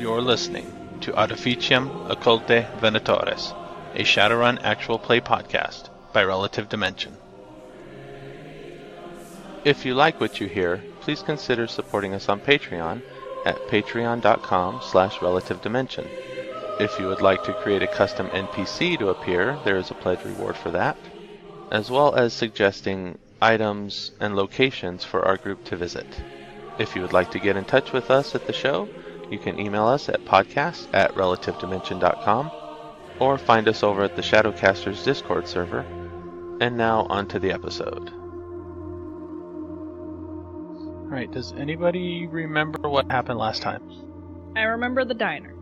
You're listening to Artificum, Occulte, Venatores, a Shadowrun actual play podcast by Relative Dimension. If you like what you hear, please consider supporting us on Patreon at patreon.com/relativedimension. If you would like to create a custom NPC to appear, there is a pledge reward for that, as well as suggesting items and locations for our group to visit. If you would like to get in touch with us at the show, you can email us at podcast@relativedimension.com or find us over at the Shadowcasters Discord server. And now on to the episode. Alright, does anybody remember what happened last time? I remember the diner.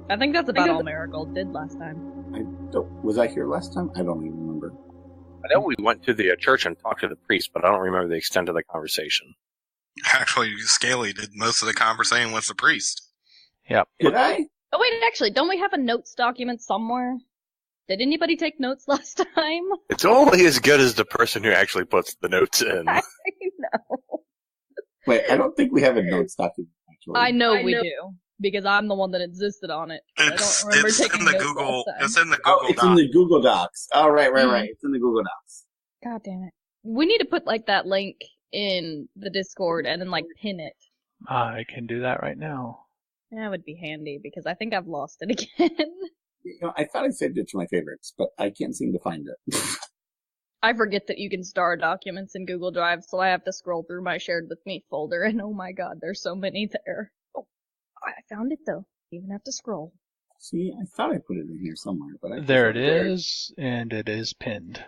I think that's about all Marigold did last time. Was I here last time? I don't even remember. I know we went to the church and talked to the priest, but I don't remember the extent of the conversation. Actually, Scaly did most of the conversating with the priest. Yep. Did I? Oh wait, actually, don't we have a notes document somewhere? Did anybody take notes last time? It's only as good as the person who actually puts the notes in. I know. Wait, I don't think we have a notes document, actually. I know we do, because I'm the one that insisted on it. I don't remember taking notes last time. It's in the Google it's Doc. in the Google Docs. Oh, right. It's in the Google Docs. God damn it. We need to put, that link in the Discord and then, pin it. I can do that right now. That would be handy, because I think I've lost it again. I thought I saved it to my favorites, but I can't seem to find it. I forget that you can star documents in Google Drive, so I have to scroll through my Shared With Me folder, and oh my god, there's so many there. Oh, I found it, though. You even have to scroll. See, I thought I put it in here somewhere, but There it is, and it is pinned.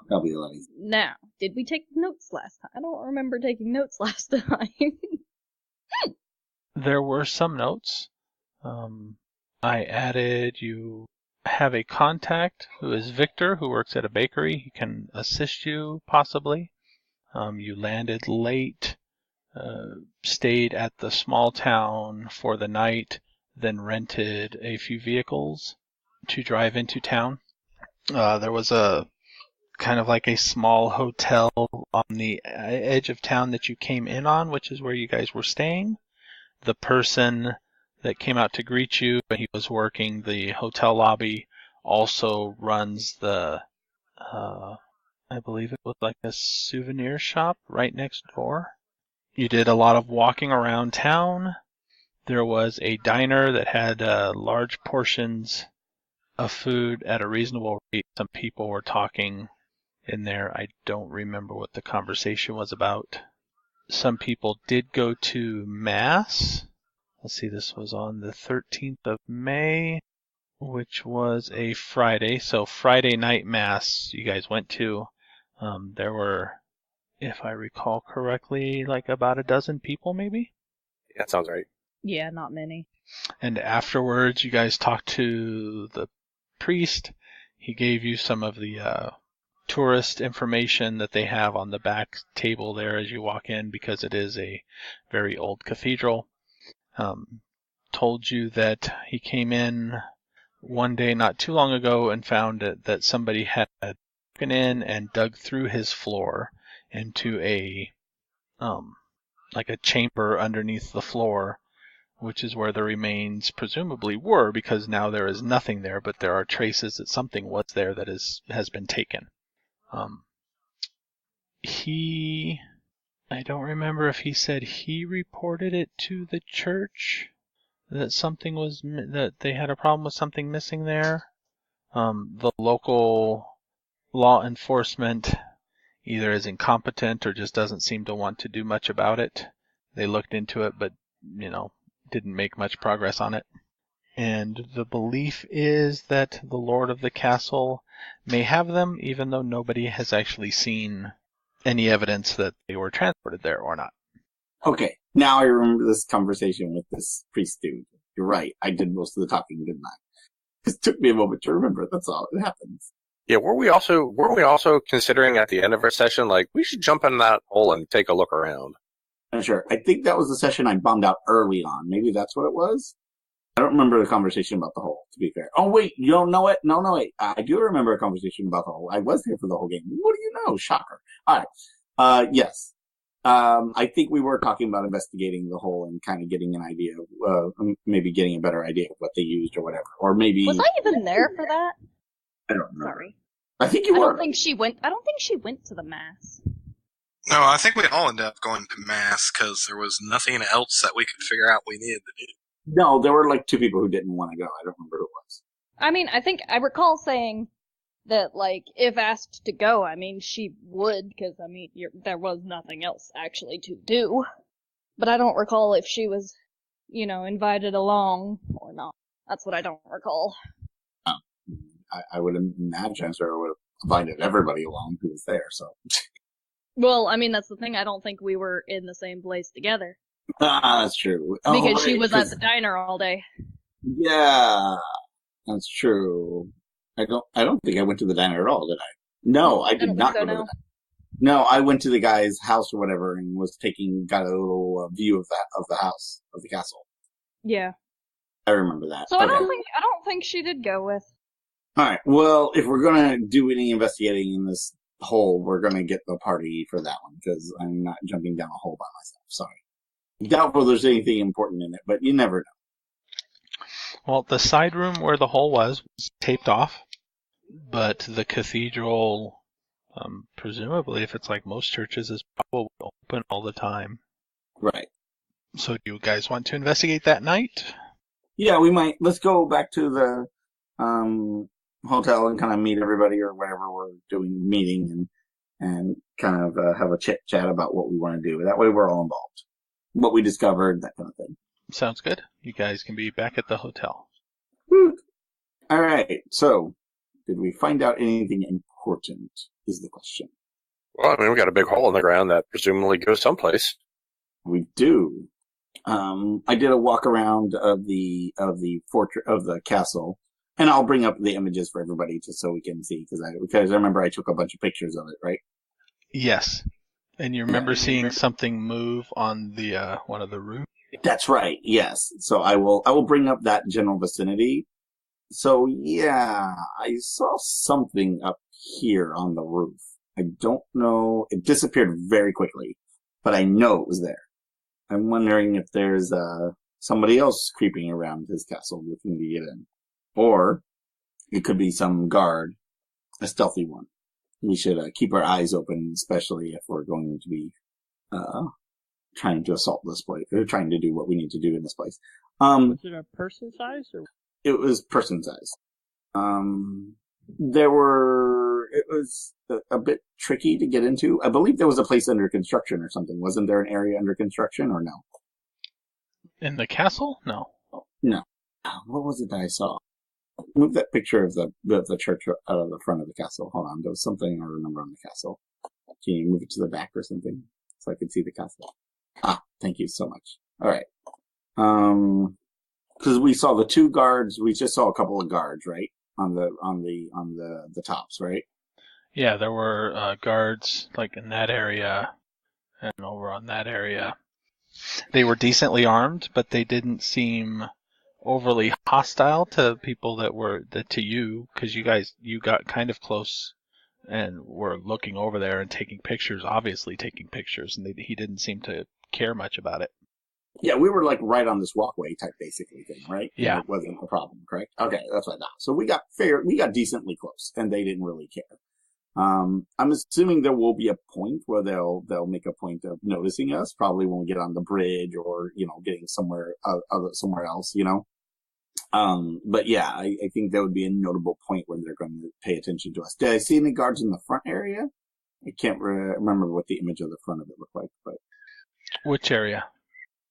That'll be a lot easier. Now, did we take notes last time? I don't remember taking notes last time. There were some notes. I added, you have a contact who is Victor, who works at a bakery. He can assist you, possibly. You landed late, stayed at the small town for the night, then rented a few vehicles to drive into town. There was a kind of like a small hotel on the edge of town that you came in on, which is where you guys were staying. The person that came out to greet you, he was working the hotel lobby, also runs the, I believe it was like a souvenir shop right next door. You did a lot of walking around town. There was a diner that had large portions of food at a reasonable rate. Some people were talking in there. I don't remember what the conversation was about. Some people did go to Mass. Let's see, this was on the 13th of May, which was a Friday. So Friday night Mass you guys went to. There were, if I recall correctly, about a dozen people maybe? That sounds right. Yeah, not many. And afterwards you guys talked to the priest. He gave you some of the tourist information that they have on the back table there as you walk in, because it is a very old cathedral. Told you that he came in one day not too long ago and found that somebody had broken in and dug through his floor into a chamber underneath the floor, which is where the remains presumably were, because now there is nothing there, but there are traces that something was there that has been taken. I don't remember if he said he reported it to the church, that that they had a problem with something missing there. The local law enforcement either is incompetent or just doesn't seem to want to do much about it. They looked into it, but, didn't make much progress on it. And the belief is that the lord of the castle may have them, even though nobody has actually seen any evidence that they were transported there or not. Okay, now I remember this conversation with this priest dude. You're right, I did most of the talking, didn't I? It took me a moment to remember, that's all. It happens. Yeah, weren't we also considering at the end of our session, we should jump in that hole and take a look around? I'm sure. I think that was the session I bombed out early on. Maybe that's what it was? I don't remember the conversation about the hole, to be fair. Oh, wait, you don't know it? No, wait. I do remember a conversation about the hole. I was there for the whole game. What do you know? Shocker. All right. Yes. I think we were talking about investigating the hole and kind of getting an idea of, maybe getting a better idea of what they used or whatever. Or maybe... Was I even there for that? I don't know. Sorry. I think you were. I don't think she went to the mass. No, I think we all ended up going to mass because there was nothing else that we could figure out we needed to do. No, there were like 2 people who didn't want to go. I don't remember who it was. I mean, I think I recall saying that, like, if asked to go, I mean, she would, because, I mean, there was nothing else actually to do. But I don't recall if she was, invited along or not. That's what I don't recall. Oh, I would imagine Sarah would have invited everybody along who was there, so. Well, I mean, that's the thing. I don't think we were in the same place together. That's true. Because she was at the diner all day. Yeah, that's true. I don't think I went to the diner at all, did I? No, I did not go to the diner. No, I went to the guy's house or whatever and got a little view of the house, of the castle. Yeah. I remember that. So okay. I don't think she did go with. Alright, well, if we're gonna do any investigating in this hole, we're gonna get the party for that one, because I'm not jumping down a hole by myself, sorry. Doubtful there's anything important in it, but you never know. Well, the side room where the hole was taped off, but the cathedral, presumably, if it's like most churches, is probably open all the time. Right. So do you guys want to investigate that night? Yeah, we might. Let's go back to the hotel and kind of meet everybody or whatever we're meeting and kind of have a chit chat about what we want to do. That way we're all involved. What we discovered, that kind of thing. Sounds good. You guys can be back at the hotel. Woo. All right. So, did we find out anything important is the question. Well, I mean, we got a big hole in the ground that presumably goes someplace. We do. I did a walk around of the fortress of the castle, and I'll bring up the images for everybody just so we can see because I remember I took a bunch of pictures of it, right? Yes, and you remember seeing something move on the one of the roofs. That's right. Yes. So I will bring up that general vicinity. So yeah, I saw something up here on the roof. I don't know. It disappeared very quickly, but I know it was there. I'm wondering if there's somebody else creeping around his castle looking to get in. Or it could be some guard, a stealthy one. We should keep our eyes open, especially if we're going to be trying to assault this place, or trying to do what we need to do in this place. Was it a person size? Or? It was person size. It was a bit tricky to get into. I believe there was a place under construction or something. Wasn't there an area under construction or no? In the castle? No. No. What was it that I saw? Move that picture of the church out of the front of the castle. Hold on. There was something I remember on the castle. Can you move it to the back or something so I can see the castle? Thank you so much. All right. Because we saw the 2 guards. We just saw a couple of guards, right? On the tops, right? Yeah, there were guards like in that area and over on that area. They were decently armed, but they didn't seem overly hostile to people to you, because you got kind of close and were looking over there and taking pictures, and he didn't seem to care much about it. Yeah, we were like right on this walkway type basically thing, right? Yeah. And it wasn't a problem, correct? Okay, that's what I thought. So we got decently close, and they didn't really care. I'm assuming there will be a point where they'll make a point of noticing us, probably when we get on the bridge or, getting somewhere else, But yeah, I think that would be a notable point where they're going to pay attention to us. Did I see any guards in the front area? I can't remember what the image of the front of it looked like, but. Which area?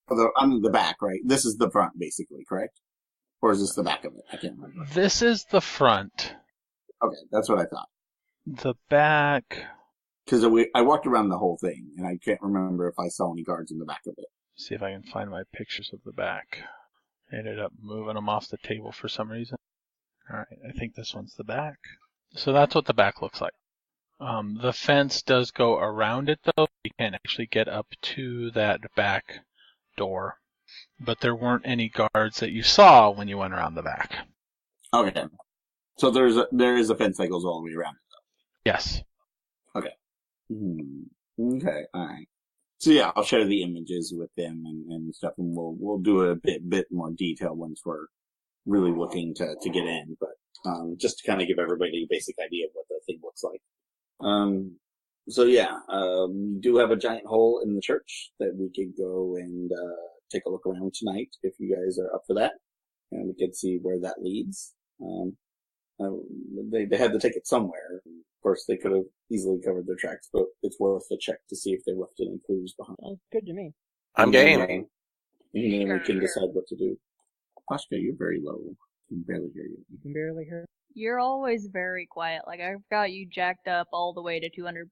The back, right? This is the front, basically, correct? Or is this the back of it? I can't remember. This is the front. Okay, that's what I thought. The back... Because I walked around the whole thing, and I can't remember if I saw any guards in the back of it. See if I can find my pictures of the back. I ended up moving them off the table for some reason. Alright, I think this one's the back. So that's what the back looks like. The fence does go around it, though. You can't actually get up to that back door. But there weren't any guards that you saw when you went around the back. Okay. So there is a fence that goes all the way around it, though? Yes. Okay. Okay, alright. So yeah, I'll share the images with them and stuff, and we'll do a bit more detail once we're really looking to get in. But just to kind of give everybody a basic idea of what the thing looks like. So yeah, we do have a giant hole in the church that we could go and take a look around tonight if you guys are up for that, and we could see where that leads. They had to take it somewhere. Of course, they could have easily covered their tracks, but it's worth a check to see if they left any clues behind. Sounds good to me. I'm And game. then we can decide what to do. Pashka, you're very low. I can barely hear you. You can barely hear. You're always very quiet. Like, I've got you jacked up all the way to 200%,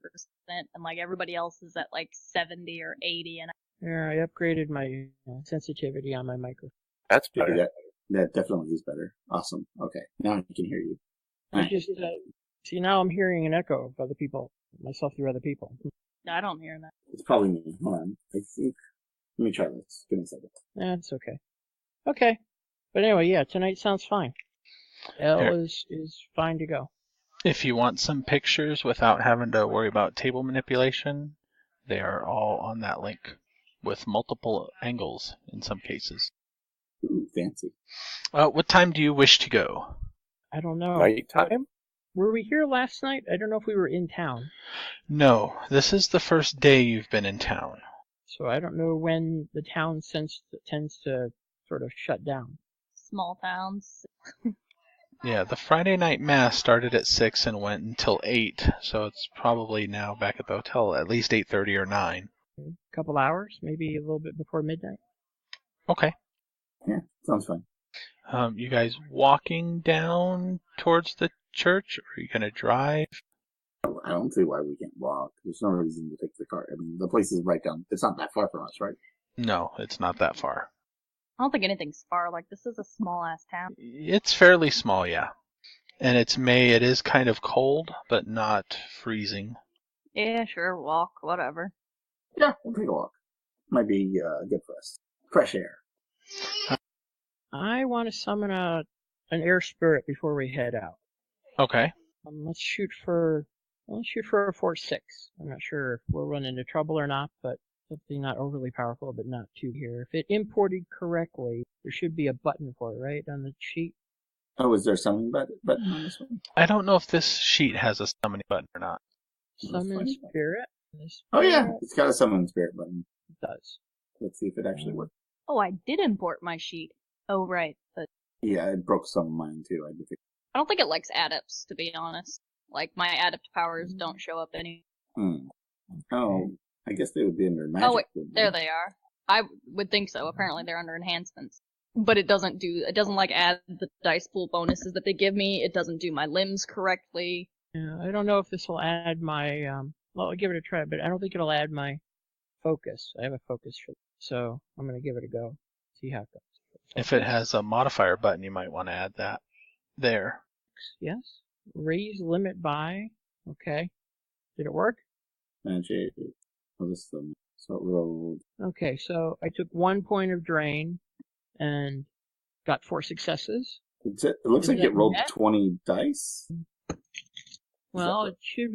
and like everybody else is at like 70 or 80, and Yeah, I upgraded my sensitivity on my microphone. That's Okay, better. that definitely is better. Awesome. Okay, now I can hear you. I Alright. just see now I'm hearing an echo of other people, myself through other people. I don't hear that. It's probably me. Hold on. I think. Let me try this. Give me a second. That's okay. Okay, but anyway, yeah, tonight sounds fine. L There. is fine to go. If you want some pictures without having to worry about table manipulation, they are all on that link with multiple angles in some cases. Ooh, fancy. What time do you wish to go? I don't know. Nighttime? Were we here last night? I don't know if we were in town, No, this is the first day you've been in town. so I don't know when the town tends to sort of shut down. Small towns. Yeah, the Friday night mass started at 6 and went until 8, so it's probably now back at the hotel at least 8:30 or 9. A couple hours, maybe a little bit before midnight. Okay. Yeah, sounds fun. You guys walking down towards the church, or are you going to drive? I don't see why we can't walk. There's no reason to take the car. I mean, the place is right down. It's not that far from us, right? No, it's not that far. I don't think anything's far. Like, this is a small ass town. It's fairly small, yeah. And it's May. It is kind of cold, but not freezing. Yeah, sure, walk, whatever. Yeah, we'll take a walk. Might be good for us. Fresh air. I want to summon an air spirit before we head out. Okay. Let's shoot for a 4-6. I'm not sure if we'll run into trouble or not, but something not overly powerful, but not too here. If it imported correctly, there should be a button for it, right, on the sheet? Oh, is there a summon button on this one? I don't know if this sheet has a summoning button or not. Summon fine. spirit. Oh yeah, it's got a summon spirit button. It does. Let's see if it actually works. Oh, I did import my sheet. Oh, right, but Yeah, it broke some of mine too. I think. I don't think it likes adepts, to be honest. Like, my adept powers don't show up any. Oh, I guess they would be under magic. Oh, wait, wouldn't there they are. I would think so. Apparently they're under enhancements. But it doesn't like add the dice pool bonuses that they give me. It doesn't do my limbs correctly. Yeah, I don't know if this will add my, well, I'll give it a try, but I don't think it'll add my focus. I have a focus for so I'm going to give it a go. See how it goes. If it has a modifier button, you might want to add that there. Yes. Raise limit by. Okay. Did it work? Magic. Oh, this is the so it rolled. Okay, so I took 1 point of drain and got 4 successes. It looks Is like that it rolled net? 20 dice. Well, it should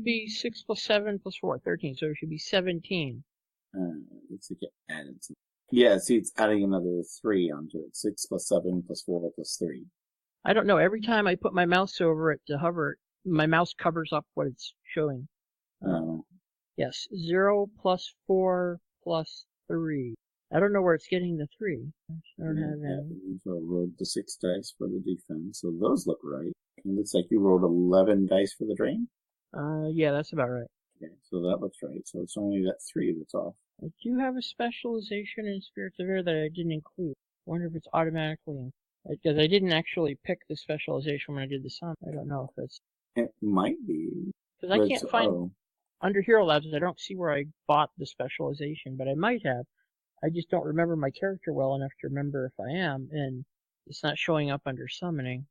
be 6 plus 7 plus 4, 13, so it should be 17. Looks like it added some. Yeah, see, it's adding another 3 onto it. 6 plus 7 plus 4 plus 3. I don't know, every time I put my mouse over it to hover, my mouse covers up what it's showing. Yes, 0 plus 4 plus 3. I don't know where it's getting the 3. I don't have any. So I rolled the 6 dice for the defense, so those look right. It looks like you rolled 11 dice for the drain. Yeah, that's about right. Okay, so that looks right. So it's only that 3 that's off. I do have a specialization in Spirits of Air that I didn't include. I wonder if it's automatically, because I didn't actually pick the specialization when I did the sum. I don't know if it's, It might be. because I can't find, under Hero Labs, I don't see where I bought the specialization, but I might have. I just don't remember my character well enough to remember if I am, and it's not showing up under summoning.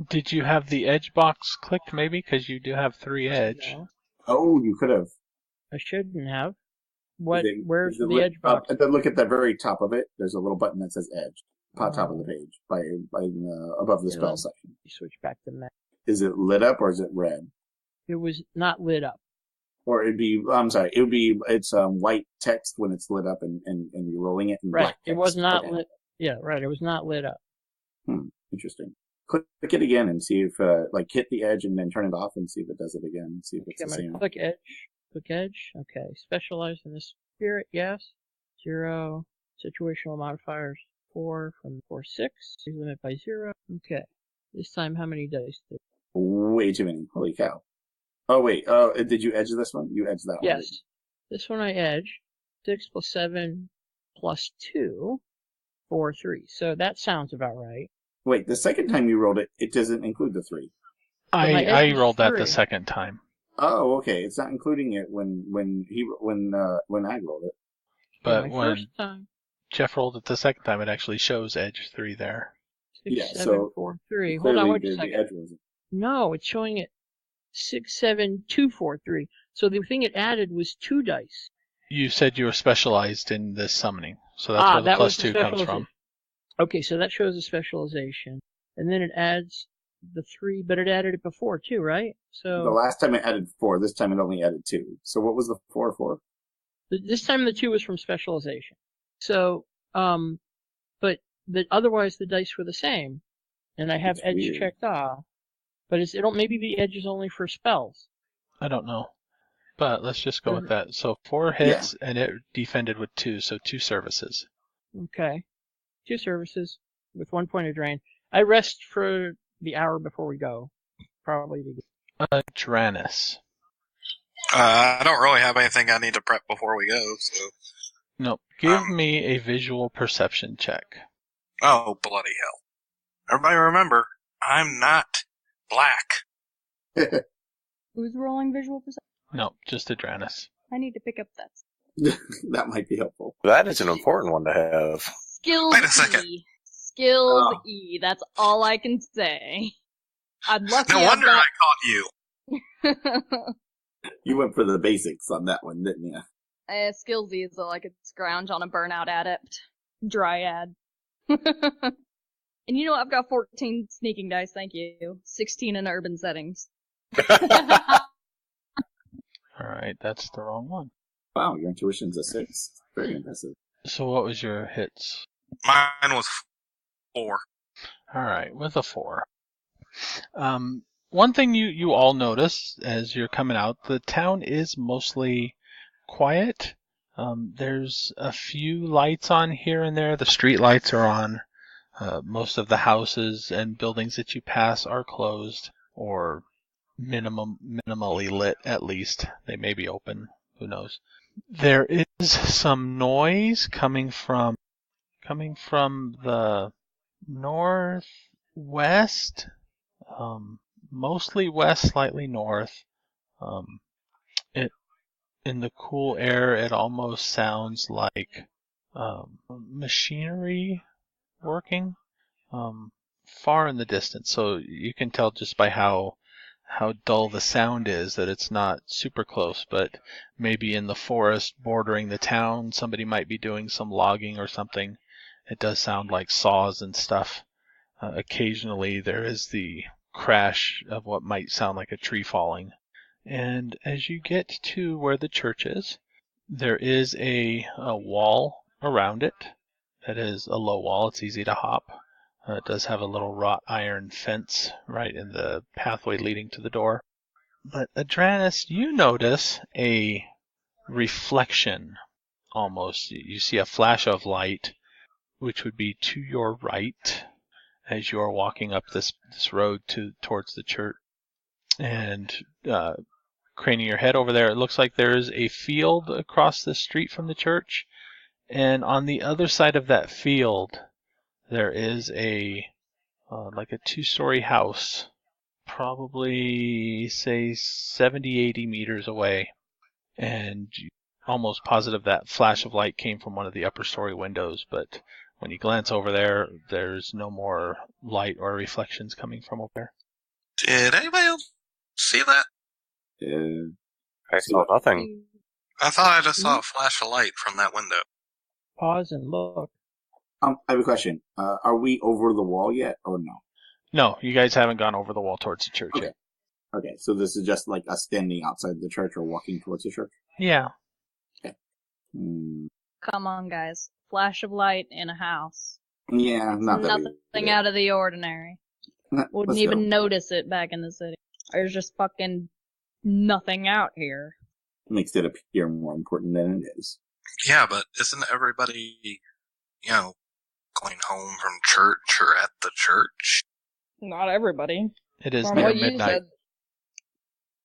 Did you have the edge box clicked maybe? Because you do have 3 edge. No, Oh, you could have. I shouldn't have. What? Is it- Where's is it the lit edge box? up? Look at the very top of it. There's a little button that says edge. Top of the page, above the Yeah, spell let- section. Switch back to Mac. Is it lit up or is it red? It was not lit up. Or it'd be, I'm sorry, it's white text when it's lit up and you're rolling it, and Right. black text. It was not Okay. lit. Yeah, right. It was not lit up. Interesting. Click it again and see if, hit the edge and then turn it off and see if it does it again. See if it's Okay, the I'm gonna same. click edge. Click edge. Okay. Specialize in the spirit. Yes. 0. Situational modifiers 4 from 4 6. Limit by 0. Okay. This time, how many dice? Way too many. Holy cow. Oh, wait. Did you edge this one? You edged that one. Yes. This one I edge. 6 plus 7 plus 2. 4, 3. So that sounds about right. Wait, the second time you rolled it, it doesn't include the 3. I rolled that the 3. second time. Oh, okay. It's not including it when I rolled it. But My when first time, Jeff rolled it the second time, it actually shows edge 3 there. 6, Yeah, 7, so 4, 3. Hold Clearly, on, wait a the second. edge wasn't. No, it's showing it 6, 7, 2, 4, 3. So the thing it added was 2 dice. You said you were specialized in this summoning, so that's where the that plus was the 2 comes from. specialization. Okay, so that shows a specialization. And then it adds the 3, but it added it before too, right? The So last time it added 4. This time it only added 2. So what was the 4 for? this time the 2 was from specialization. So, but otherwise the dice were the same. And I have It's edge weird. checked off. But maybe the edge is only for spells. I don't know. But let's just go with that. So 4 hits, and it defended with 2, so 2 services. Okay. 2 services with 1 point of drain. I rest for the hour before we go. Probably to get... Dranus. I don't really have anything I need to prep before we go, so... No, give me a visual perception check. Oh, bloody hell. Everybody remember, I'm not black. Who's rolling visual perception? No, just a Dranus. I need to pick up that. That might be helpful. That is an important one to have. Skills Wait a second. E. Skills Oh. E. That's all I can say. I'm lucky No I wonder got... I caught you. You went for the basics on that one, didn't you? Skills E is like a scrounge on a burnout adept. Dryad. And you know, I've got 14 sneaking dice, thank you. 16 in urban settings. Alright, that's the wrong one. Wow, your intuition's a 6. Very impressive. So what was your hits? Mine was 4. Alright, with a 4. One thing you all notice as you're coming out, the town is mostly quiet. There's a few lights on here and there. The street lights are on. Most of the houses and buildings that you pass are closed or minimally lit, at least. They may be open. Who knows? There is some noise coming from the northwest, mostly west, slightly north. In the cool air, it almost sounds like machinery working far in the distance. So you can tell just by how dull the sound is that it's not super close, but maybe in the forest bordering the town, somebody might be doing some logging or something. It does sound like saws and stuff. Occasionally there is the crash of what might sound like a tree falling. And as you get to where the church is, there is a wall around it. That is a low wall. It's easy to hop. It does have a little wrought iron fence right in the pathway leading to the door. But Adranus, you notice a reflection almost. You see a flash of light, which would be to your right as you are walking up this road towards the church. And craning your head over there, it looks like there is a field across the street from the church. And on the other side of that field, there is like a 2-story house, probably, say, 70, 80 meters away. And you're almost positive that flash of light came from one of the upper story windows, but when you glance over there, there's no more light or reflections coming from over there. Did anybody else see that? I saw nothing. I thought I just saw a flash of light from that window. Pause and look. I have a question. Are we over the wall yet, or no? No, you guys haven't gone over the wall towards the church Okay. yet. Okay, so this is just like us standing outside the church or walking towards the church? Yeah. Okay. Come on, guys. Flash of light in a house. Yeah, not that Nothing out of the ordinary. Wouldn't even notice it back in the city. There's just fucking nothing out here. Makes it appear more important than it is. Yeah, but isn't everybody, going home from church or at the church? Not everybody. It is From near what you midnight. said.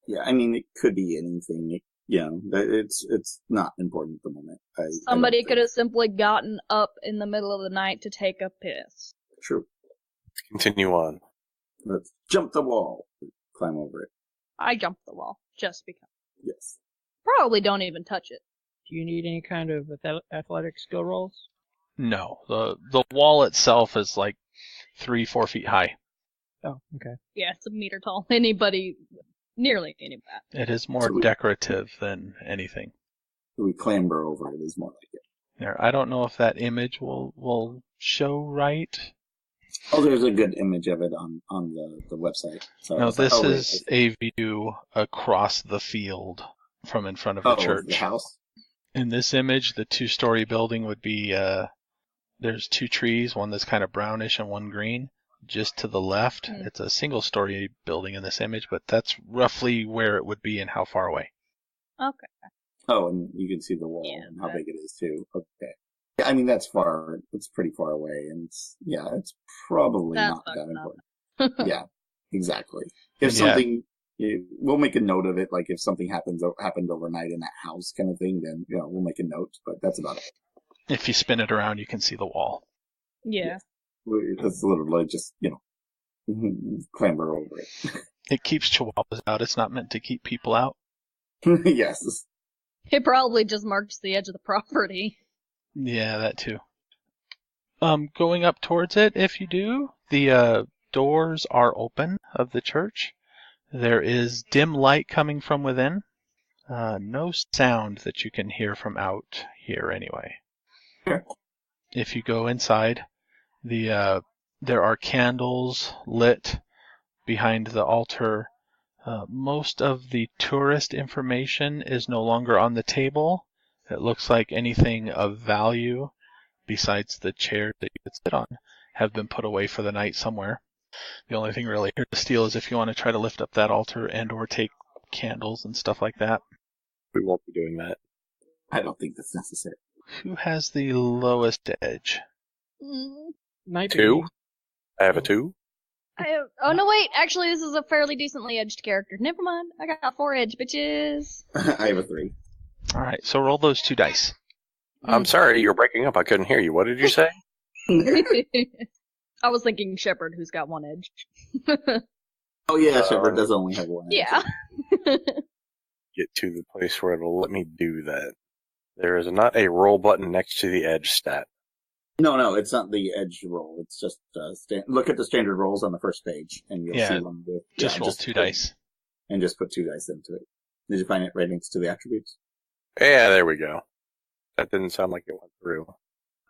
Yeah, I mean, it could be anything. It's not important at the moment. Somebody could have simply gotten up in the middle of the night to take a piss. True. Continue on. Let's jump the wall. Climb over it. I jumped the wall, just because. Yes. Probably don't even touch it. Do you need any kind of athletic skill rolls? No, the wall itself is like 3-4 feet high. Oh, okay. Yeah, it's a meter tall. Nearly anybody. It is more decorative than anything. We clamber over it is more like it. There, I don't know if that image will show right. Oh, there's a good image of it on the website. So No, this is a view across the field from in front of the church. The house? In this image, the 2-story building would be, there's 2 trees, one that's kind of brownish and one green. Just to the left, it's a single-story building in this image, but that's roughly where it would be and how far away. Okay. Oh, and you can see the wall and how big it is, too. Okay. Yeah, I mean, that's far. It's pretty far away, and it's probably not that important. Yeah, exactly. If something, we'll make a note of it, like if something happened overnight in that house kind of thing, then, we'll make a note, but that's about it. If you spin it around, you can see the wall. Yeah. It's literally just, clamber over it. It keeps chihuahuas out. It's not meant to keep people out. Yes. It probably just marks the edge of the property. Yeah, that too. Going up towards it, if you do, the doors are open of the church. There is dim light coming from within. No sound that you can hear from out here anyway. Sure. If you go inside, there are candles lit behind the altar. Most of the tourist information is no longer on the table. It looks like anything of value, besides the chairs that you could sit on, have been put away for the night somewhere. The only thing really here to steal is if you want to try to lift up that altar and or take candles and stuff like that. We won't be doing that. I don't think that's necessary. Who has the lowest edge? 2? I have a 2. Oh no, wait. Actually, this is a fairly decently edged character. Never mind. I got 4 edge, bitches. I have a 3. All right, so roll those 2 dice. I'm sorry, you're breaking up. I couldn't hear you. What did you say? I was thinking Shepard, who's got 1 edge. Oh yeah, Shepard does only have 1 edge. Yeah. Get to the place where it'll let me do that. There is not a roll button next to the edge stat. No, it's not the edge roll. It's just look at the standard rolls on the first page, and you'll see one with just roll 2 dice, and just put 2 dice into it. Did you find it right next to the attributes? Yeah, there we go. That didn't sound like it went through.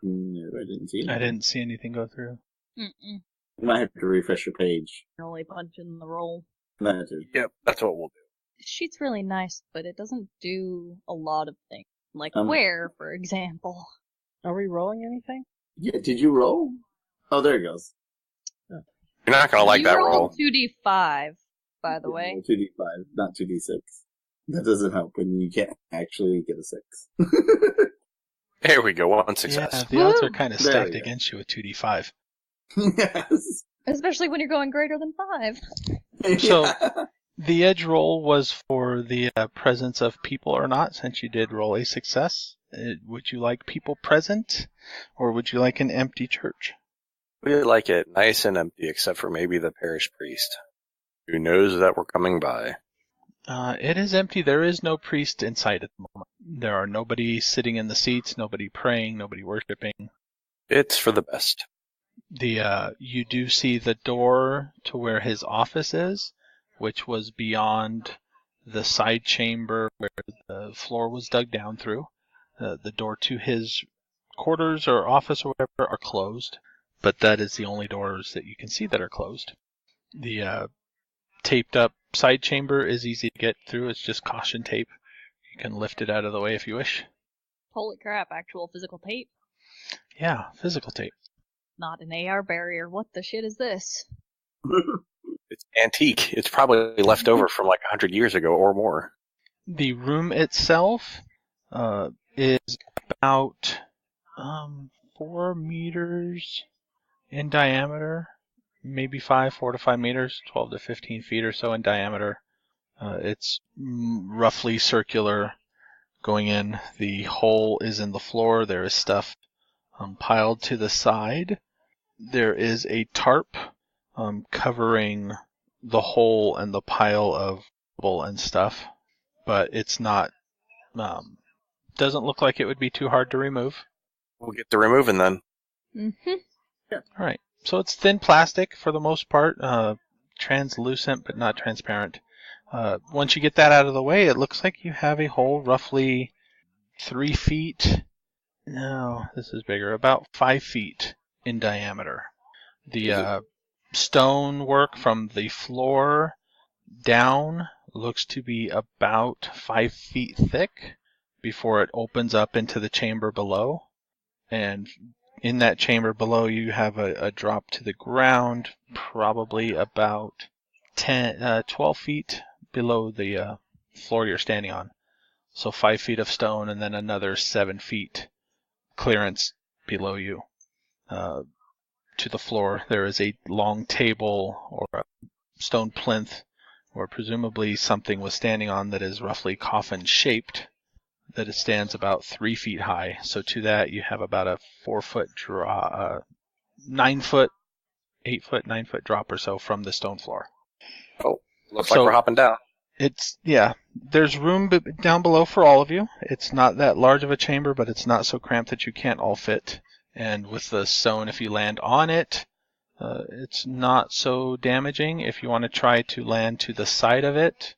No, I didn't see it. I didn't see anything go through. Mm-mm. You might have to refresh your page. Only punch in the roll. That too. Yep, that's what we'll do. The sheet's really nice, but it doesn't do a lot of things. Like where, for example. Are we rolling anything? Yeah, did you roll? Oh, there it goes. You're not going to like that roll. 2d5, by the way. 2d5, not 2d6. That doesn't help when you can't actually get a 6. There we go, 1 success. Yeah, the odds are kind of stacked against you with 2d5. Yes. Especially when you're going greater than 5. So, the edge roll was for the presence of people or not, since you did roll a success. Would you like people present, or would you like an empty church? We like it nice and empty, except for maybe the parish priest, who knows that we're coming by. It is empty. There is no priest inside at the moment. There are nobody sitting in the seats, nobody praying, nobody worshiping. It's for the best. You do see the door to where his office is, which was beyond the side chamber where the floor was dug down through. The door to his quarters or office or whatever are closed, but that is the only doors that you can see that are closed. The taped up side chamber is easy to get through. It's just caution tape. You can lift it out of the way if you wish. Holy crap, actual physical tape? Yeah, physical tape. Not an AR barrier. What the shit is this? It's antique. It's probably left over from like 100 years ago or more. The room itself is about 4 meters in diameter, maybe 4 to 5 meters, 12 to 15 feet or so in diameter. It's roughly circular going in. The hole is in the floor. There is stuff piled to the side. There is a tarp covering the hole and the pile of rubble and stuff, but it's not. Doesn't look like it would be too hard to remove. We'll get to removing then. Mm-hmm. Yeah. All right. So it's thin plastic for the most part, translucent but not transparent. Once you get that out of the way, it looks like you have a hole roughly 3 feet. No, this is bigger. About 5 feet in diameter. The stonework from the floor down looks to be about 5 feet thick before it opens up into the chamber below. And in that chamber below, you have a drop to the ground, probably about 12 feet below the floor you're standing on. So 5 feet of stone and then another 7 feet clearance below you. To the floor, there is a long table or a stone plinth, or presumably something was standing on that is roughly coffin-shaped, that it stands about 3 feet high. So to that, you have about a 4-foot drop, 9 foot, 8 foot, 9 foot drop or so from the stone floor. Oh, looks like we're hopping down. There's room down below for all of you. It's not that large of a chamber, but it's not so cramped that you can't all fit. And with the stone, if you land on it, it's not so damaging. If you want to try to land to the side of it,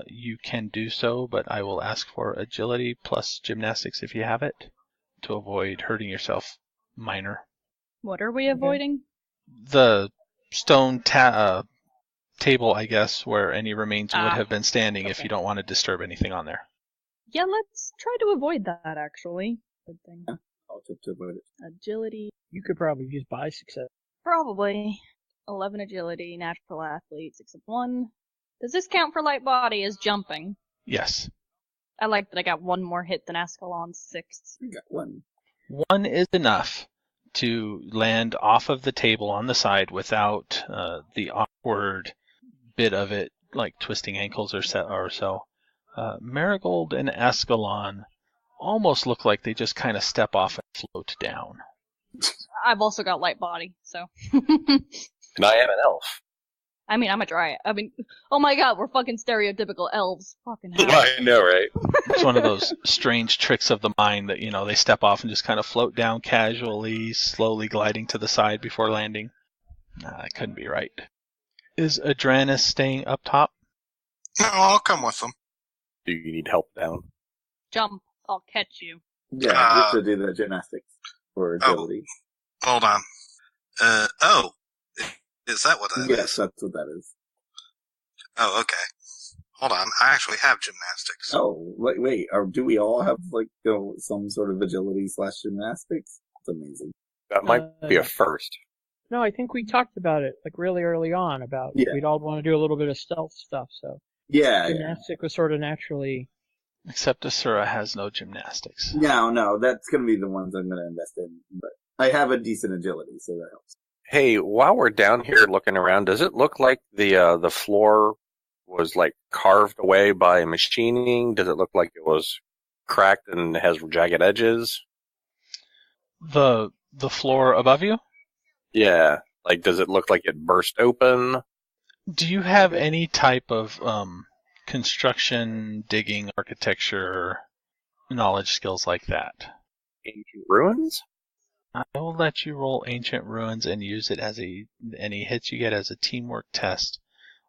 you can do so, but I will ask for agility plus gymnastics if you have it, to avoid hurting yourself minor. What are we avoiding? The stone table, I guess, where any remains would have been standing if you don't want to disturb anything on there. Yeah, let's try to avoid that, actually. Good thing. Yeah, I'll tip to avoid it. Agility. You could probably just buy success. Probably. 11 agility, natural athlete, 6 of 1. Does this count for light body as jumping? Yes. I like that I got one more hit than Ascalon's 6. You got one. 1 is enough to land off of the table on the side without the awkward bit of it, like twisting ankles or so. Marigold and Ascalon almost look like they just kind of step off and float down. I've also got light body, so. And I am an elf. I mean, I'm a dryad. I mean, oh my god, we're fucking stereotypical elves. Fucking hell. I know, right? It's one of those strange tricks of the mind that, they step off and just kind of float down casually, slowly gliding to the side before landing. That couldn't be right. Is Adranus staying up top? No, I'll come with them. Do you need help down? Jump, I'll catch you. Yeah, just to do the gymnastics for agility. Hold on. Is that what that is? Yes, that's what that is. Oh, okay. Hold on, I actually have gymnastics. Oh, wait, do we all have, some sort of agility / gymnastics? It's amazing. That might be a first. No, I think we talked about it, really early on, about we'd all want to do a little bit of stealth stuff, so. Yeah, Gymnastic was sort of naturally. Except Asura has no gymnastics. No, that's going to be the ones I'm going to invest in. But I have a decent agility, so that helps. Hey, while we're down here looking around, does it look like the floor was carved away by machining? Does it look like it was cracked and has jagged edges? The floor above you? Yeah. Does it look like it burst open? Do you have any type of construction, digging, architecture, knowledge skills like that? Ancient ruins? I will let you roll Ancient Ruins and use it as any hits you get as a teamwork test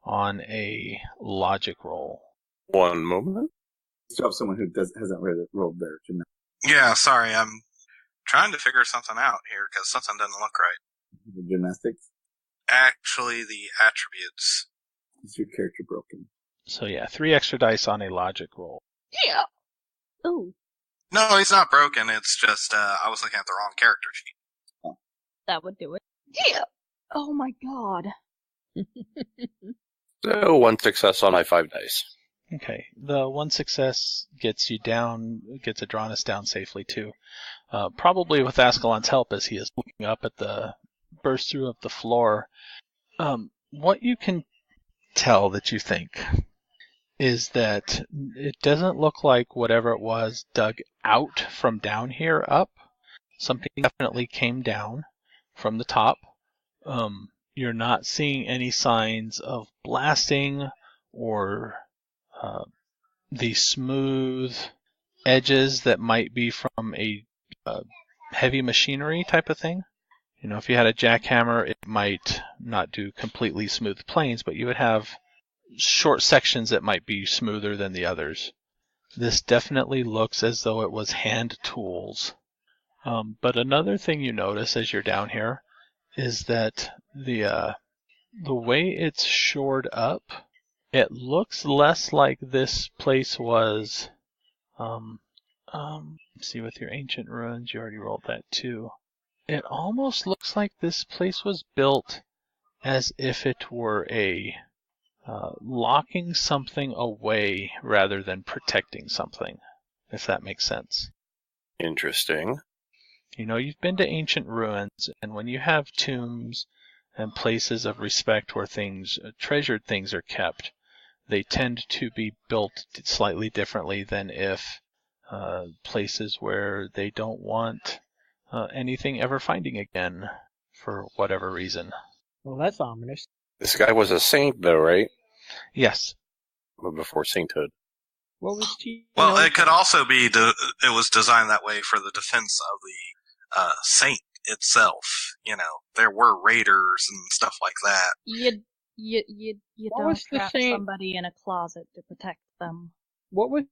on a logic roll. One moment. Still have someone who hasn't rolled their gymnastics. Yeah, sorry, I'm trying to figure something out here because something doesn't look right. The gymnastics? Actually, the attributes. Is your character broken? So yeah, 3 extra dice on a logic roll. Yeah. Ooh, No, he's not broken. It's just I was looking at the wrong character sheet. that would do it. Yeah. Oh my god. So 1 success on my 5 dice. Okay, the 1 success gets you down, gets Adronis down safely too. Probably with Ascalon's help as he is looking up at the burst through of the floor. What you can tell that you think is that it doesn't look like whatever it was dug out from down here up. Something definitely came down from the top. You're not seeing any signs of blasting or the smooth edges that might be from a heavy machinery type of thing. You know, if you had a jackhammer, it might not do completely smooth planes, but you would have short sections that might be smoother than the others. This definitely looks as though it was hand tools. But another thing you notice as you're down here is that the way it's shored up, it looks less like this place was. See, with your ancient ruins, you already rolled that too. It almost looks like this place was built as if it were a locking something away rather than protecting something, if that makes sense. Interesting. You know, you've been to ancient ruins, and when you have tombs and places of respect where things, treasured things are kept, they tend to be built slightly differently than if places where they don't want anything ever finding again for whatever reason. Well, that's ominous. This guy was a saint, though, right? Yes. Well, before sainthood. What was T? Well, it could also be it was designed that way for the defense of the saint itself. You know, there were raiders and stuff like that. You What don't was the trap saint- somebody in a closet to protect them. What was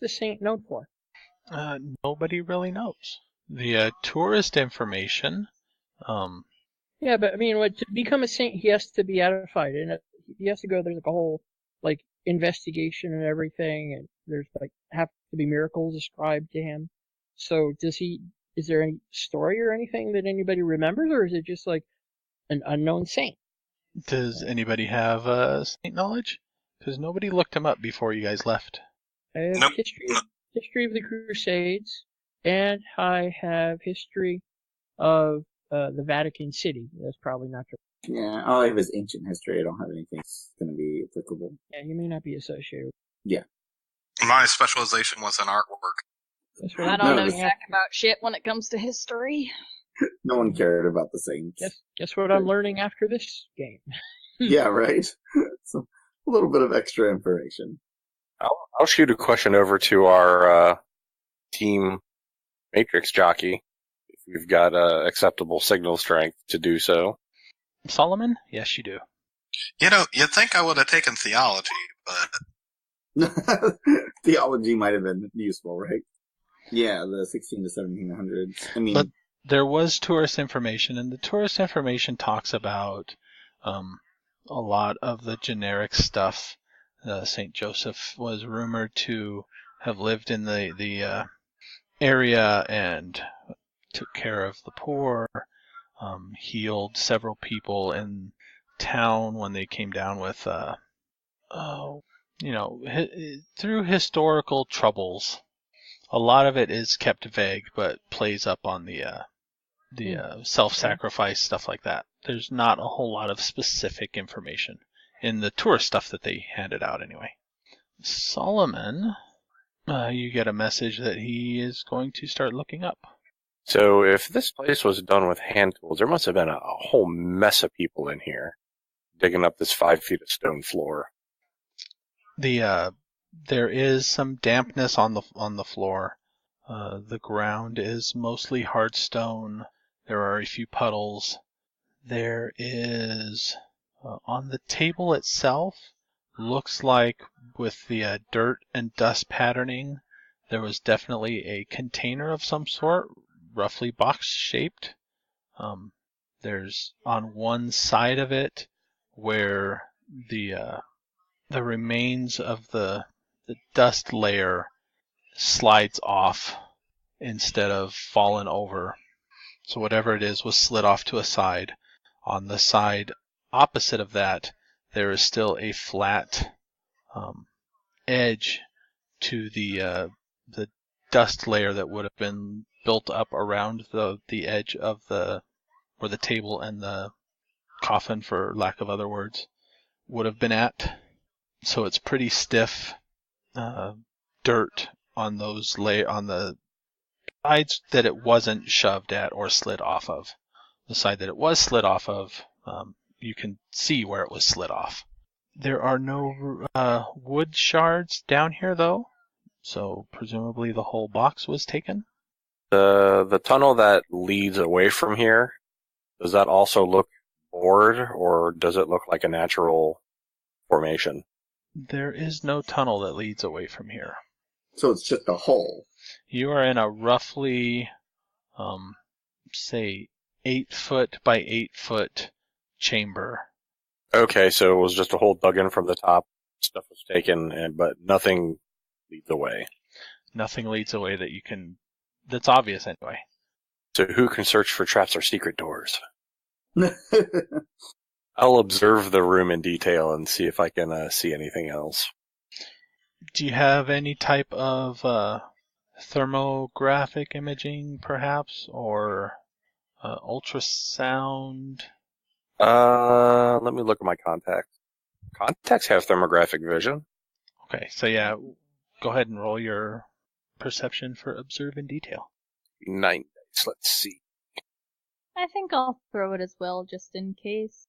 the saint known for? Nobody really knows. The tourist information. Yeah, but I mean, to become a saint, he has to be edified, and he has to go. There's like a whole investigation and everything, and there's have to be miracles ascribed to him. So is there any story or anything that anybody remembers, or is it just like an unknown saint? Does anybody have saint knowledge? Because nobody looked him up before you guys left. I have Nope. history of the Crusades, and I have history of the Vatican City. That's probably not true. Yeah, all I have is ancient history. I don't have anything that's going to be applicable. Yeah, you may not be associated. My specialization was in artwork. That's what I I'm don't know No, learning jack about shit when it comes to history. No one cared about the saints. Guess what I'm learning after this game. Yeah, right? So, a little bit of extra information. I'll shoot a question over to our team matrix jockey if we've got acceptable signal strength to do so. Solomon? Yes, you do. You know, you'd think I would have taken theology, but Theology might have been useful, right? Yeah, the 16 to 1700s. I mean, But there was tourist information, and the tourist information talks about a lot of the generic stuff. St. Joseph was rumored to have lived in the area and took care of the poor, healed several people in town when they came down with, through historical troubles. A lot of it is kept vague, but plays up on the self-sacrifice, stuff like that. There's not a whole lot of specific information in the tourist stuff that they handed out anyway. Solomon, you get a message that he is going to start looking up. So if this place was done with hand tools, there must have been a whole mess of people in here digging up this 5 feet of stone floor. There is some dampness on the floor. The ground is mostly hard stone. There are a few puddles. There is on the table itself, looks like with the dirt and dust patterning, there was definitely a container of some sort, roughly box-shaped. There's on one side of it where the the remains of the dust layer slides off instead of fallen over. So whatever it is was slid off to a side. On the side opposite of that, there is still a flat edge to the dust layer that would have been built up around the edge of where the table and the coffin, for lack of other words, would have been at. So it's pretty stiff dirt on on the sides that it wasn't shoved at or slid off of. The side that it was slid off of, you can see where it was slid off. There are no wood shards down here, though, so presumably the whole box was taken. The tunnel that leads away from here, does that also look bored, or does it look like a natural formation? There is no tunnel that leads away from here. So it's just a hole. You are in a roughly, say, 8-foot by 8-foot chamber. Okay, so it was just a hole dug in from the top. Stuff was taken, but nothing leads away. Nothing leads away that's obvious anyway. So who can search for traps or secret doors? I'll observe the room in detail and see if I can see anything else. Do you have any type of thermographic imaging, perhaps, or ultrasound? Let me look at my contacts. Contacts have thermographic vision. Okay, so yeah, go ahead and roll your perception for observe in detail. 9 dice, let's see. I think I'll throw it as well, just in case.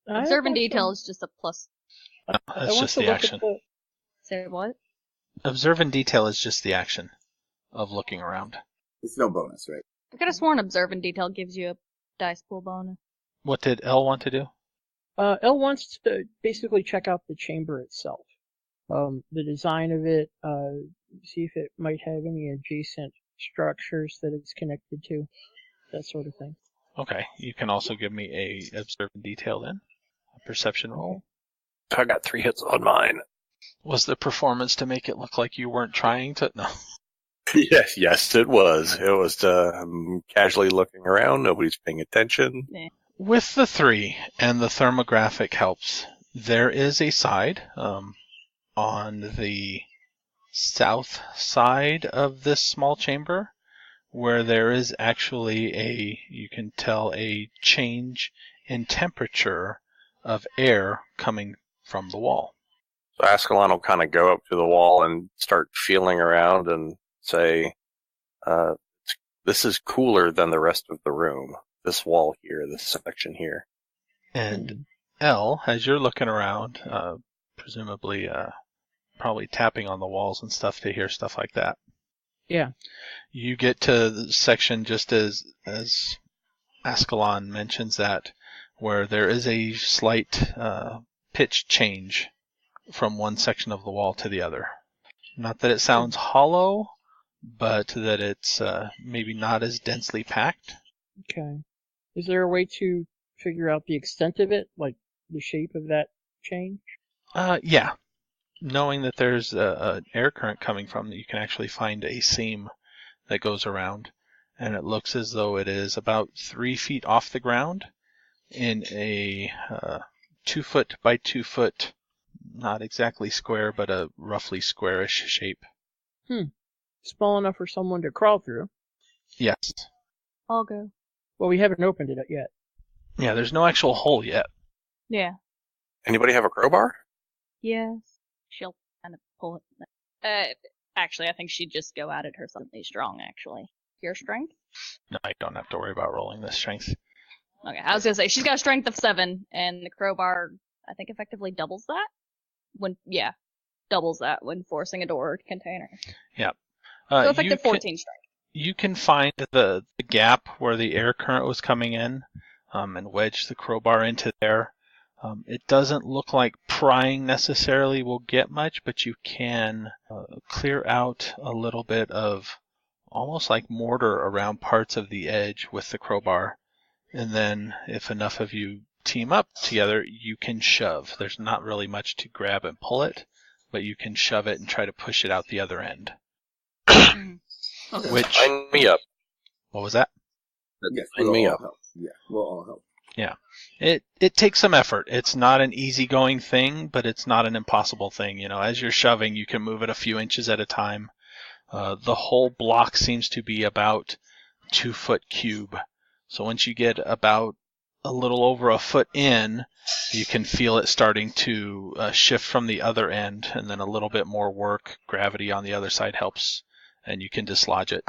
I Observe in also- detail is just a plus. I That's want just to the look action. at the- Say what? Observe in detail is just the action of looking around. It's no bonus, right? I could have sworn observe in detail gives you a dice pool bonus. What did Elle want to do? Elle wants to basically check out the chamber itself. The design of it, see if it might have any adjacent structures that it's connected to, that sort of thing. Okay, you can also give me a observe in detail then. A perception roll. I got 3 hits on mine. Was the performance to make it look like you weren't trying to? No. Yes, it was. It was casually looking around. Nobody's paying attention. With the 3 and the thermographic helps, there is a side on the south side of this small chamber where there is actually you can tell a change in temperature of air coming from the wall. So Ascalon will kind of go up to the wall and start feeling around and say, this is cooler than the rest of the room. This wall here, this section here. And Elle, as you're looking around, presumably probably tapping on the walls and stuff to hear stuff like that. Yeah. You get to the section just as Ascalon mentions that, where there is a slight pitch change from one section of the wall to the other. Not that it sounds hollow, but that it's maybe not as densely packed. Okay. Is there a way to figure out the extent of it, like the shape of that change? Yeah. Knowing that there's an air current coming from it, you can actually find a seam that goes around, and it looks as though it is about 3 feet off the ground in a 2-foot by 2-foot, not exactly square, but a roughly squarish shape. Small enough for someone to crawl through. Yes. I'll go. Well, we haven't opened it yet. Yeah, there's no actual hole yet. Yeah. Anybody have a crowbar? Yes. She'll kind of pull it. Actually, I think she'd just go at it herself. Strong, actually. Your strength? No, I don't have to worry about rolling this strength. Okay, I was gonna say, she's got a strength of 7, and the crowbar, I think, effectively doubles that? Doubles that when forcing a door container. Yeah. So effective 14 strength. You can find the gap where the air current was coming in and wedge the crowbar into there. It doesn't look like prying necessarily will get much, but you can clear out a little bit of almost like mortar around parts of the edge with the crowbar. And then if enough of you team up together, you can shove. There's not really much to grab and pull it, but you can shove it and try to push it out the other end. Okay. Which, Sign me up. what was that? Yes, Sign me up. help. Yeah, we'll all help. Yeah. It takes some effort. It's not an easygoing thing, but it's not an impossible thing. You know, as you're shoving, you can move it a few inches at a time. The whole block seems to be about 2-foot cube. So once you get about a little over a foot in, you can feel it starting to shift from the other end, and then a little bit more work. Gravity on the other side helps, and you can dislodge it.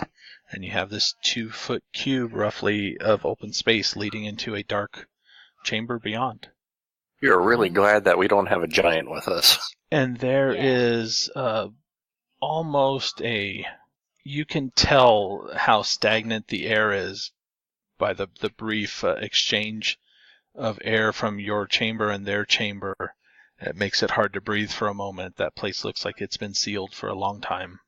And you have this 2-foot cube, roughly, of open space leading into a dark chamber beyond. You're really glad that we don't have a giant with us. And there is almost you can tell how stagnant the air is by the brief exchange of air from your chamber and their chamber. It makes it hard to breathe for a moment. That place looks like it's been sealed for a long time.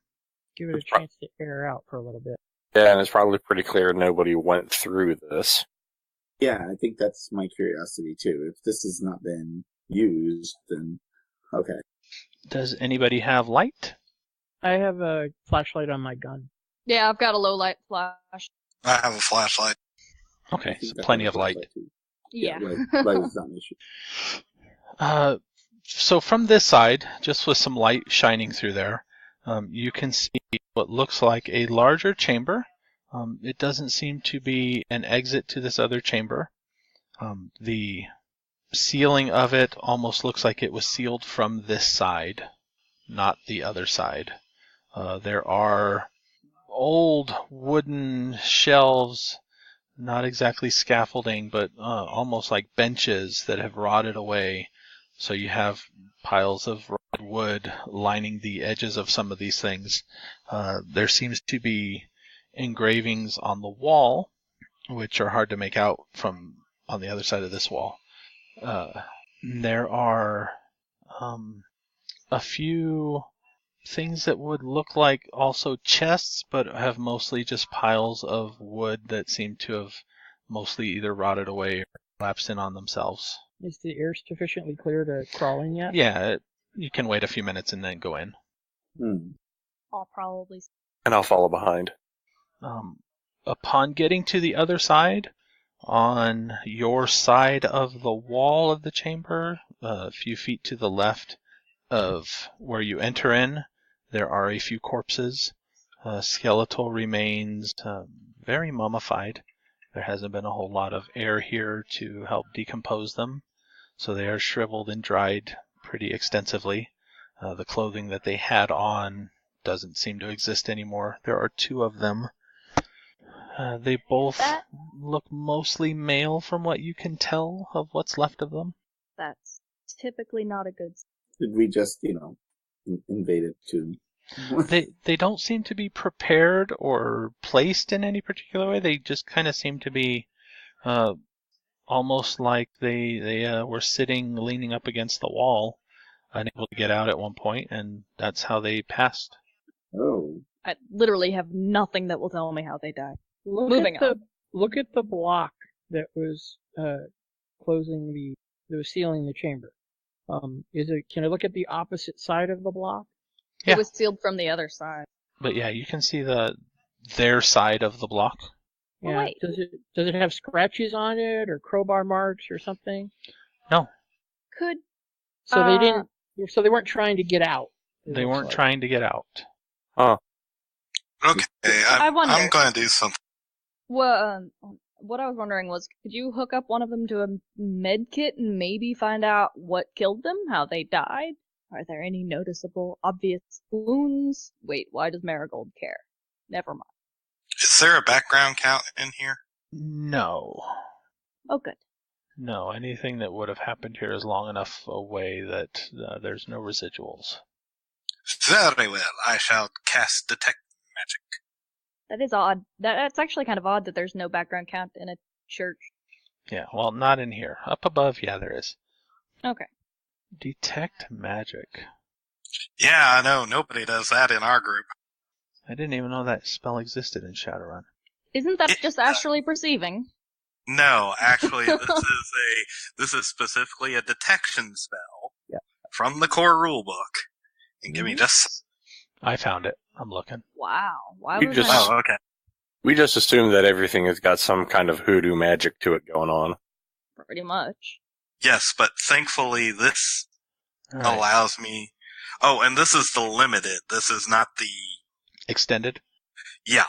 Give it a chance to air out for a little bit. Yeah, and it's probably pretty clear nobody went through this. Yeah, I think that's my curiosity too. If this has not been used, then okay. Does anybody have light? I have a flashlight on my gun. Yeah, I've got a low light flash. I have a flashlight. Okay, I think so that's plenty my of light. flashlight, too. Yeah. Light is not an issue. So from this side, just with some light shining through there, you can see what looks like a larger chamber. It doesn't seem to be an exit to this other chamber. The ceiling of it almost looks like it was sealed from this side, not the other side. There are old wooden shelves, not exactly scaffolding, but almost like benches that have rotted away. So you have piles of rotted wood lining the edges of some of these things. There seems to be engravings on the wall, which are hard to make out from on the other side of this wall. There are a few things that would look like also chests, but have mostly just piles of wood that seem to have mostly either rotted away or collapsed in on themselves. Is the air sufficiently clear to crawl in yet? Yeah, you can wait a few minutes and then go in. I'll probably. And I'll follow behind. Upon getting to the other side, on your side of the wall of the chamber, a few feet to the left of where you enter in, there are a few corpses, skeletal remains, very mummified. There hasn't been a whole lot of air here to help decompose them, so they are shriveled and dried pretty extensively. The clothing that they had on doesn't seem to exist anymore. There are 2 of them. They both look mostly male from what you can tell of what's left of them. That's typically not a good. Did we just, invade it too? They don't seem to be prepared or placed in any particular way. They just kind of seem to be almost like they were sitting, leaning up against the wall, unable to get out at one point, and that's how they passed. Oh. I literally have nothing that will tell me how they died. Look at the block that was sealing the chamber. Can I look at the opposite side of the block? Yeah. It was sealed from the other side. But yeah, you can see their side of the block. Yeah. Oh, wait. Does it have scratches on it or crowbar marks or something? No. So they weren't trying to get out. They weren't trying to get out. Huh. Okay, I wonder. I'm going to do something. Well, what I was wondering was, could you hook up one of them to a med kit and maybe find out what killed them, how they died? Are there any noticeable, obvious wounds? Wait, why does Marigold care? Never mind. Is there a background count in here? No. Oh, good. No, anything that would have happened here is long enough away that there's no residuals. Very well, I shall cast Detect Magic. That is odd. That's actually kind of odd that there's no background count in a church. Yeah, well, not in here. Up above, yeah, there is. Okay. Detect Magic. Yeah, I know, nobody does that in our group. I didn't even know that spell existed in Shadowrun. Isn't that just astrally perceiving? No, actually, this is specifically a detection spell from the core rulebook. And give me just. I found it. I'm looking. Wow. Why You was just- I... Oh, okay. We just assume that everything has got some kind of hoodoo magic to it going on. Pretty much. Yes, but thankfully this All right. allows me. Oh, and this is the limited. This is not the. Extended. Yeah.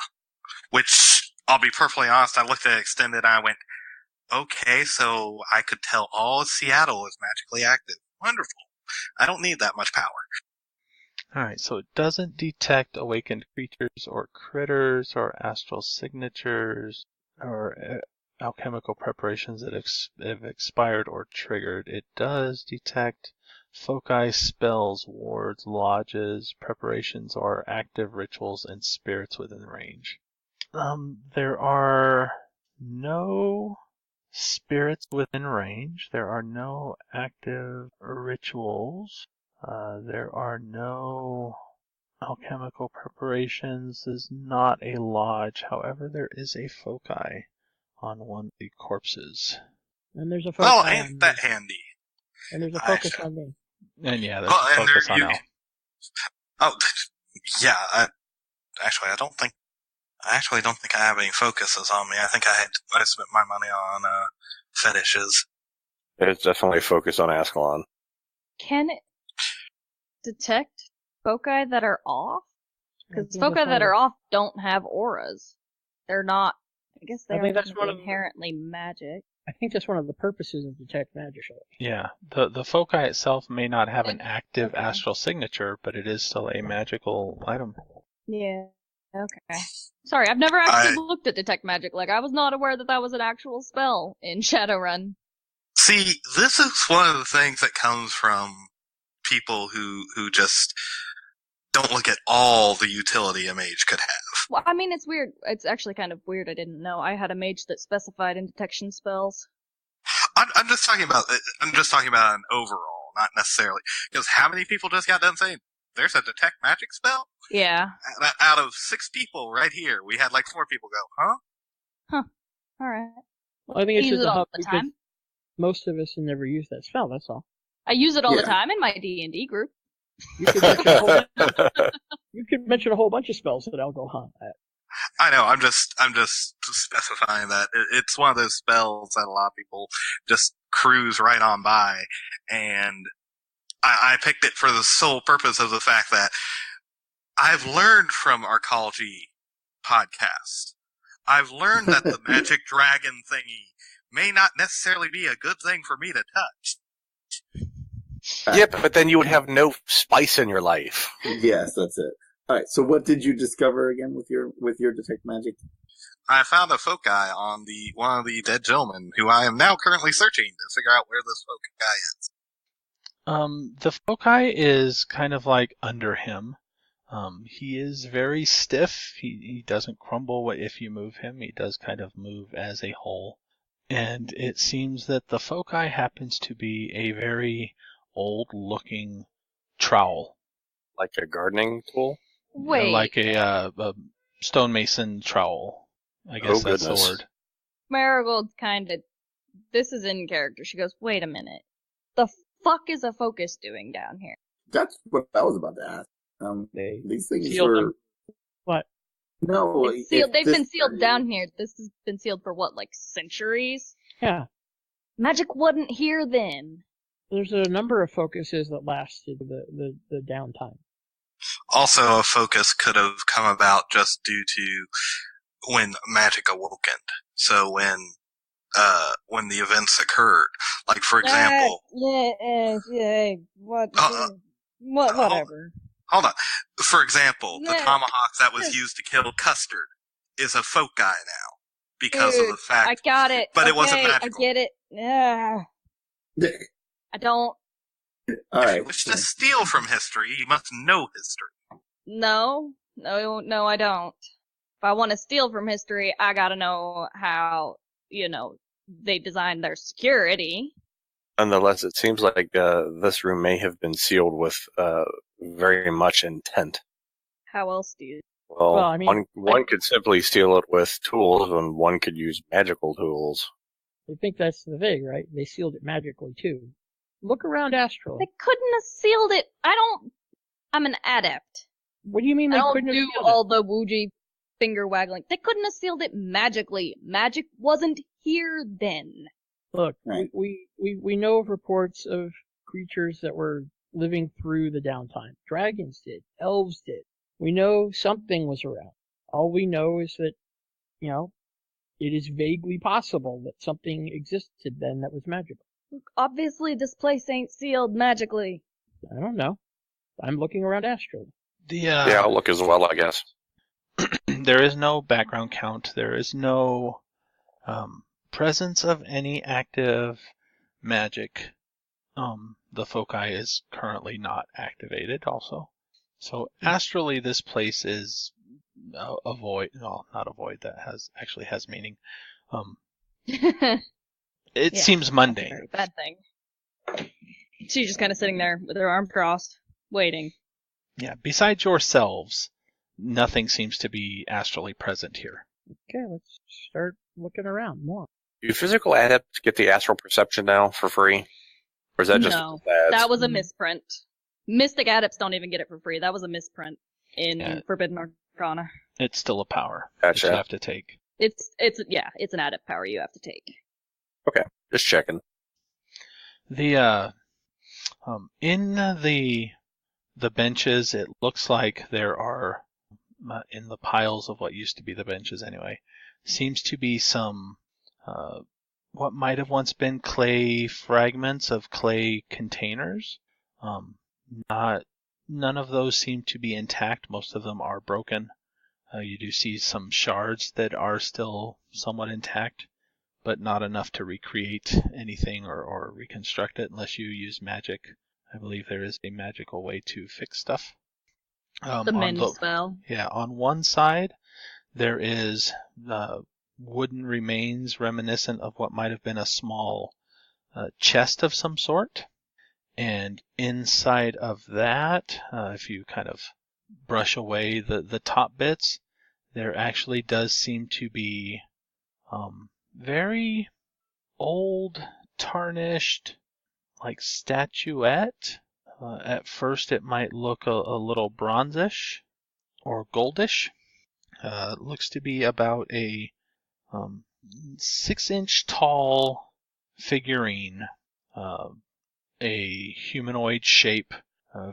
Which, I'll be perfectly honest, I looked at extended and I went, okay, so I could tell all of Seattle is magically active. Wonderful. I don't need that much power. All right, so it doesn't detect awakened creatures or critters or astral signatures or alchemical preparations that have expired or triggered. It does detect foci, spells, wards, lodges, preparations, or active rituals and spirits within range. There are no spirits within range. There are no active rituals. There are no alchemical preparations. There's not a lodge. However, there is a foci on one of the corpses. And there's a focus Well, on ain't me. that handy? And there's a focus on me. And yeah, there's Well, a and focus there on you. Al. Oh, yeah. I don't think. I actually don't think I have any focuses on me. I think I spent my money on fetishes. There's definitely a focus on Ascalon. Can it detect foci that are off? Because I think foci that's that one are of off don't have auras. They're not. I guess they I think aren't that's one of the- inherently magic. I think that's one of the purposes of detect magic. Yeah, the foci itself may not have an active Okay. astral signature, but it is still a magical item. Yeah. Okay. Sorry, I've never actually looked at detect magic. Like, I was not aware that that was an actual spell in Shadowrun. See, this is one of the things that comes from people who just don't look at all the utility a mage could have. Well, I mean, it's weird. It's actually kind of weird. I didn't know. I had a mage that specified in detection spells. I'm just talking about an overall, not necessarily. Because how many people just got done saying, there's a detect magic spell? Yeah. Out of 6 people right here, we had like 4 people go, huh? Alright. Well, I think I it's use just it a all hub the because time. most of us have never used that spell. That's all. I use it all the Yeah. time in my D&D group. You could mention a whole, you could mention a whole bunch of spells that I'll go hunt at. I know, I'm just specifying that it's one of those spells that a lot of people just cruise right on by, and I picked it for the sole purpose of the fact that I've learned from Arcology podcast. I've learned that the magic dragon thingy may not necessarily be a good thing for me to touch. Yeah, but then you would have no spice in your life. Yes, that's it. All right. So, what did you discover again with your detect magic? I found a foci on one of the dead gentlemen, who I am now currently searching to figure out where this foci is. The foci is kind of like under him. He is very stiff. He doesn't crumble if you move him. He does kind of move as a whole. And it seems that the foci happens to be a very old-looking trowel. Like a gardening tool? Wait. Like a stonemason trowel. I guess that's the goodness. word. Marigold kinda... This is in character. She goes, wait a minute. The fuck is a focus doing down here? That's what I was about to ask. They These things sealed were them. What? no. They've been sealed down here. This has been sealed for what, like centuries? Yeah. Magic wasn't here then. There's a number of focuses that lasted the downtime. Also, a focus could have come about just due to when magic awoken. So when the events occurred, like for example, Whatever. hold on. For example, the Yeah. tomahawk that was used to kill Custard is a foci now because of the fact. I got it. But okay, it wasn't magical. I get it. Yeah. I don't. All If right. you wish to steal from history, you must know history. No, I don't. If I want to steal from history, I gotta know how, they designed their security. Nonetheless, it seems like this room may have been sealed with very much intent. How else do you? Well, Well, I mean, one could simply seal it with tools, and one could use magical tools. I think that's the thing, right? They sealed it magically, too. Look around astrally. They couldn't have sealed it. I'm an adept. What do you mean I they don't couldn't have do sealed all the Wuji finger waggling. They couldn't have sealed it magically. Magic wasn't here then. it? Look, Right. we know of reports of creatures that were living through the downtime. Dragons did. Elves did. We know something was around. All we know is that, it is vaguely possible that something existed then that was magical. Look, obviously this place ain't sealed magically. I don't know. I'm looking around astrally. Yeah, I'll look as well, I guess. There is no background count. There is no presence of any active magic. The foci is currently not activated also. So astrally, this place is a void. No, not a void. That actually has meaning. It Yeah, seems That's a mundane. very bad thing. She's just kind of sitting there with her arms crossed, waiting. Yeah, besides yourselves, nothing seems to be astrally present here. Okay, let's start looking around more. Do physical adepts get the astral perception now for free? Or is that just No, ads? that was a misprint. Mystic adepts don't even get it for free. That was a misprint in Yeah. Forbidden Arcana. It's still a power that Gotcha. you have to take. It's an adept power you have to take. Just checking. The in the benches, it looks like there are in the piles of what used to be the benches anyway, seems to be some what might have once been clay fragments of clay containers. None of those seem to be intact. Most of them are broken. You do see some shards that are still somewhat intact, but not enough to recreate anything or reconstruct it unless you use magic. I believe there is a magical way to fix stuff. The mend spell. Yeah, on one side there is wooden remains reminiscent of what might have been a small chest of some sort. And inside of that, if you kind of brush away the top bits, there actually does seem to be very old, tarnished, like statuette. At first it might look a little bronzish or goldish. It looks to be about a 6-inch tall figurine, a humanoid shape,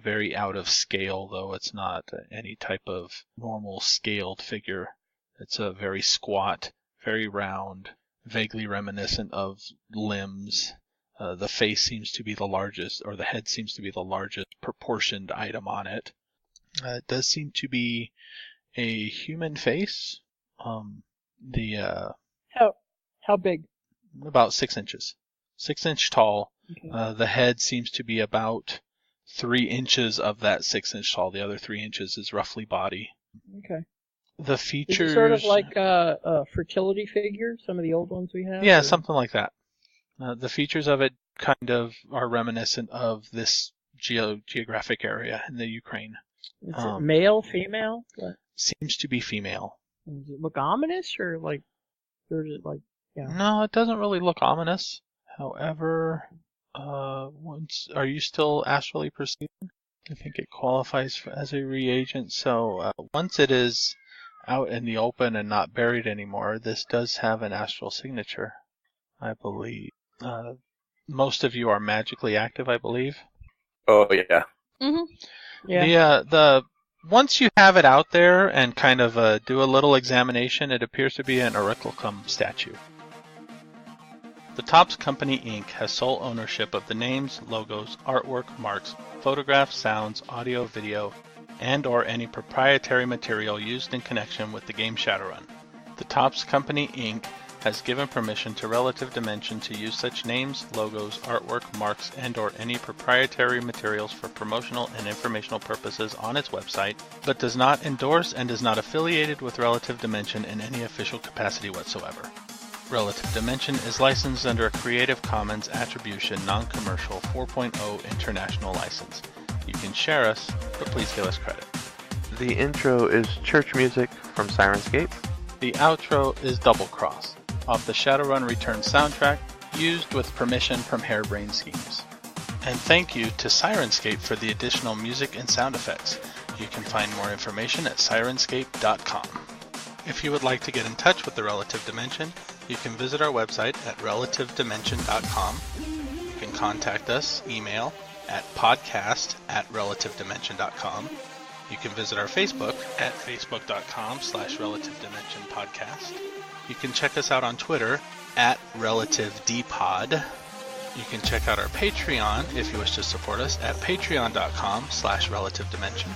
very out of scale, though it's not any type of normal scaled figure. It's a very squat, very round, vaguely reminiscent of limbs. The face seems to be the largest, or the head seems to be the largest proportioned item on it. It does seem to be a human face. How big? About 6 inches. 6-inch tall. Okay. The head seems to be about 3 inches of that 6-inch tall. The other 3 inches is roughly body. Okay. The Is features... it sort of like a fertility figure, some of the old ones we have? Yeah, or- something like that. The features of it kind of are reminiscent of this geographic area in the Ukraine. Is it male, female? What? Seems to be female. Does it look ominous, or is it like, yeah? No, it doesn't really look ominous. However, are you still astrally perceiving? I think it qualifies as a reagent. So once it is out in the open and not buried anymore, this does have an astral signature, I believe. Most of you are magically active, I believe. Oh, yeah. Mm-hmm. Yeah. Once you have it out there and kind of do a little examination, it appears to be an Artificum statue. The Topps Company Inc. has sole ownership of the names, logos, artwork, marks, photographs, sounds, audio, video, and/or any proprietary material used in connection with the game Shadowrun. The Topps Company Inc. has given permission to Relative Dimension to use such names, logos, artwork, marks, and/or any proprietary materials for promotional and informational purposes on its website, but does not endorse and is not affiliated with Relative Dimension in any official capacity whatsoever. Relative Dimension is licensed under a Creative Commons Attribution Non-Commercial 4.0 International License. You can share us, but please give us credit. The intro is church music from Sirenscape. The outro is Double Cross. off the Shadowrun Return soundtrack, used with permission from Harebrained Schemes. And thank you to Sirenscape for the additional music and sound effects. You can find more information at sirenscape.com. If you would like to get in touch with the Relative Dimension, you can visit our website at relativedimension.com. You can contact us, email, at podcast@relativedimension.com. You can visit our Facebook at facebook.com/relativedimensionpodcast. You can check us out on Twitter at relativedpod. You can check out our Patreon if you wish to support us at patreon.com/relativedimension.